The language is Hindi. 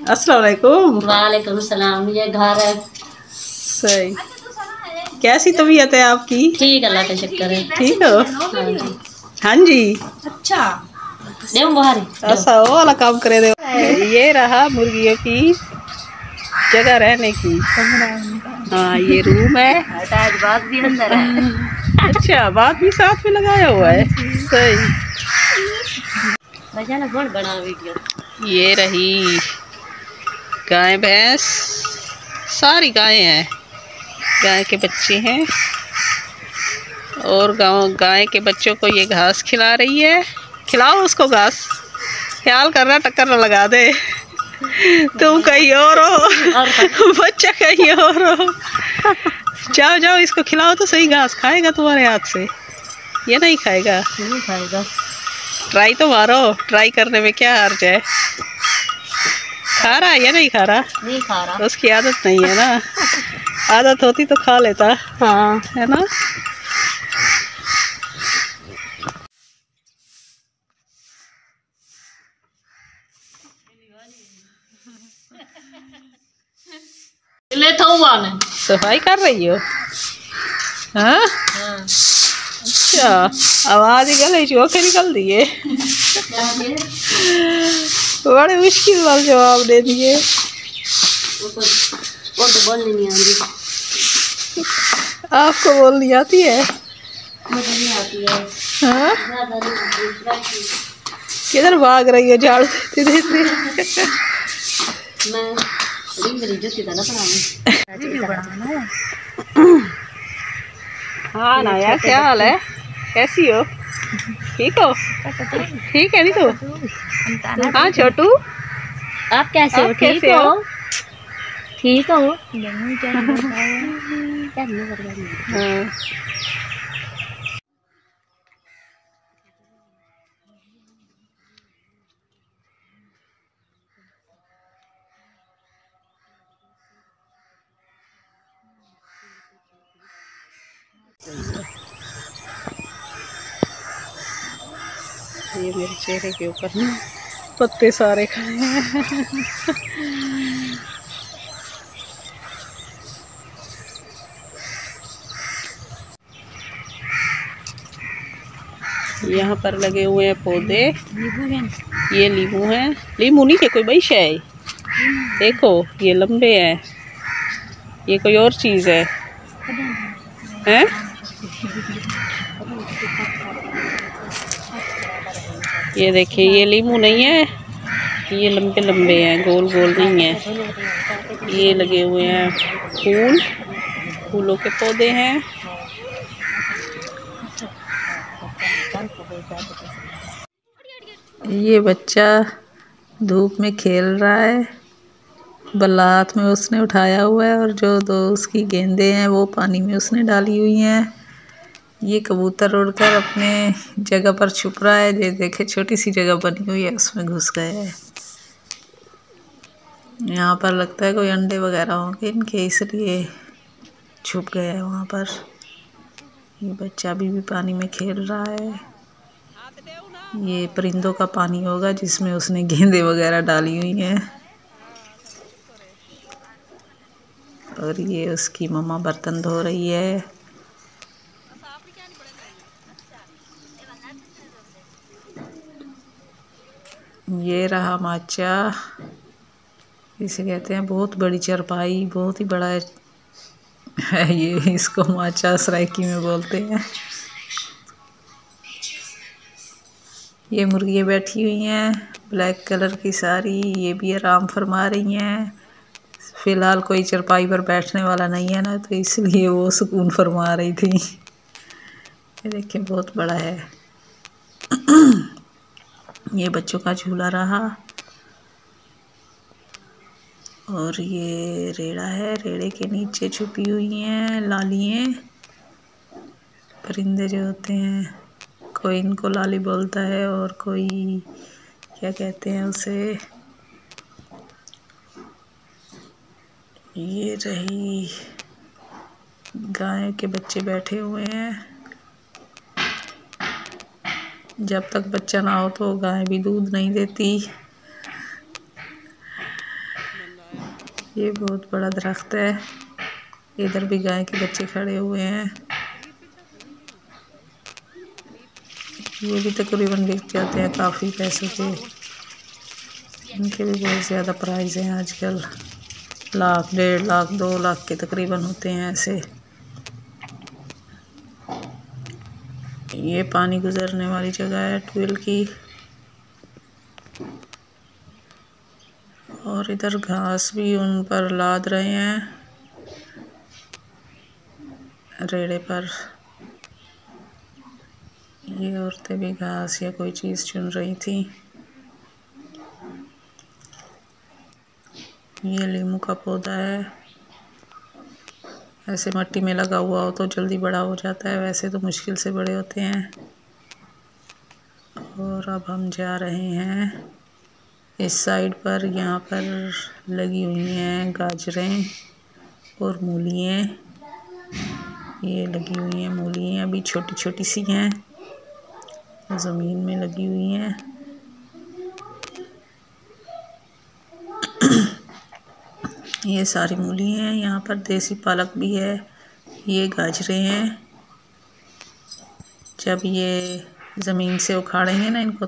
अस्सलाम वालेकुम। वालेकुम सलाम। ये घर है। सही। कैसी तबीयत है आपकी? ठीक, अल्लाह का शुक्र है। ठीक हो? हाँ जी। हाँ जी। अच्छा देव बुहारी ऐसा वो वाला काम करे दे। ये रहा मुर्गियों की जगह रहने की। हाँ, ये रूम है। बात भी अंदर है। अच्छा, बात भी साथ में लगाया हुआ है। सही। बड़ा वीडियो। ये रही गाय भैंस, सारी गायें हैं। गाय के बच्चे हैं और गाय के बच्चों को ये घास खिला रही है। खिलाओ उसको घास, ख्याल करना टक्कर न लगा दे। तुम कहीं और हो, बच्चा कहीं और हो। जाओ जाओ, इसको खिलाओ तो सही, घास खाएगा तुम्हारे हाथ से। ये नहीं खाएगा। नहीं खाएगा। ट्राई तो मारो, ट्राई करने में क्या हर्ज है। खा रहा है या नहीं खा रहा? नहीं खा रहा। उसकी आदत नहीं है ना। आदत होती तो खा लेता। हाँ है ना। ले तो हुआ ने सफाई कर रही हो? हाँ? हाँ। अच्छा, आवाज गले चौखे निकल दिए। बड़े मुश्किल वाले जवाब दे दिए। वो तो बोलनी नहीं आती। आपको बोलनी आती है? मुझे नहीं आती है। हाँ? किधर भाग रही हो झाड़ू देते देते? मैं मेरी जुत्ती था ना बनाने। हाँ ना यार, क्या हाल है? कैसी हो? ठीक हो? ठीक है नहीं तो? हाँ छोटू, आप कैसे हो? ठीक कैसे हो? हो? ठीक हो? हाँ। ये मेरे चेहरे के ऊपर ना पत्ते सारे खाए हैं। यहाँ पर लगे हुए हैं पौधे। ये नींबू हैं। नींबू नहीं है, कोई बैश है। देखो ये लंबे हैं। ये कोई और चीज है। हैं? ये देखिए, ये नींबू नहीं है, ये लंबे लंबे हैं, गोल गोल नहीं है। ये लगे हुए हैं फूल, फूलों के पौधे हैं। ये बच्चा धूप में खेल रहा है। बल्ला हाथ में उसने उठाया हुआ है और जो दो उसकी गेंदें हैं वो पानी में उसने डाली हुई हैं। ये कबूतर उड़कर अपने जगह पर छुप रहा है। ये देखे, छोटी सी जगह बनी हुई है, उसमें घुस गए है। यहाँ पर लगता है कोई अंडे वगैरह होंगे इनके, इसलिए छुप गए हैं वहाँ पर। ये बच्चा अभी भी पानी में खेल रहा है। ये परिंदों का पानी होगा जिसमें उसने गेंदें वगैरह डाली हुई हैं। और ये उसकी मम्मा बर्तन धो रही है। ये रहा माचा, इसे कहते हैं बहुत बड़ी चारपाई, बहुत ही बड़ा है ये। इसको माचा सराइकी में बोलते हैं। ये मुर्गियाँ बैठी हुई हैं ब्लैक कलर की सारी। ये भी आराम फरमा रही हैं। फिलहाल कोई चारपाई पर बैठने वाला नहीं है ना, तो इसलिए वो सुकून फरमा रही थी। ये देखिए बहुत बड़ा है। ये बच्चों का झूला रहा। और ये रेड़ा है, रेड़े के नीचे छुपी हुई हैं लालियाँ। परिंदे जो होते हैं, कोई इनको लाली बोलता है और कोई क्या कहते हैं उसे। ये रही गाय के बच्चे बैठे हुए हैं। जब तक बच्चा ना हो तो गाय भी दूध नहीं देती। ये बहुत बड़ा दरख्त है। इधर भी गाय के बच्चे खड़े हुए हैं। ये भी तकरीबन बिक जाते हैं काफ़ी पैसों के। इनके भी बहुत ज़्यादा प्राइस हैं आजकल। 1,00,000, 1.5 लाख, 2 लाख के तकरीबन होते हैं ऐसे। ये पानी गुजरने वाली जगह है ट्यूबवेल की। और इधर घास भी उन पर लाद रहे हैं रेड़े पर। ये औरतें भी घास या कोई चीज़ चुन रही थी। ये लीमू का पौधा है। ऐसे मिट्टी में लगा हुआ हो तो जल्दी बड़ा हो जाता है, वैसे तो मुश्किल से बड़े होते हैं। और अब हम जा रहे हैं इस साइड पर। यहाँ पर लगी हुई हैं गाजरें और मूलियाँ। ये लगी हुई हैं मूलियाँ, अभी छोटी छोटी सी हैं, ज़मीन में लगी हुई हैं। ये सारी मूली हैं। यहाँ पर देसी पालक भी है। ये गाजरें हैं। जब ये ज़मीन से उखाड़ेंगे ना इनको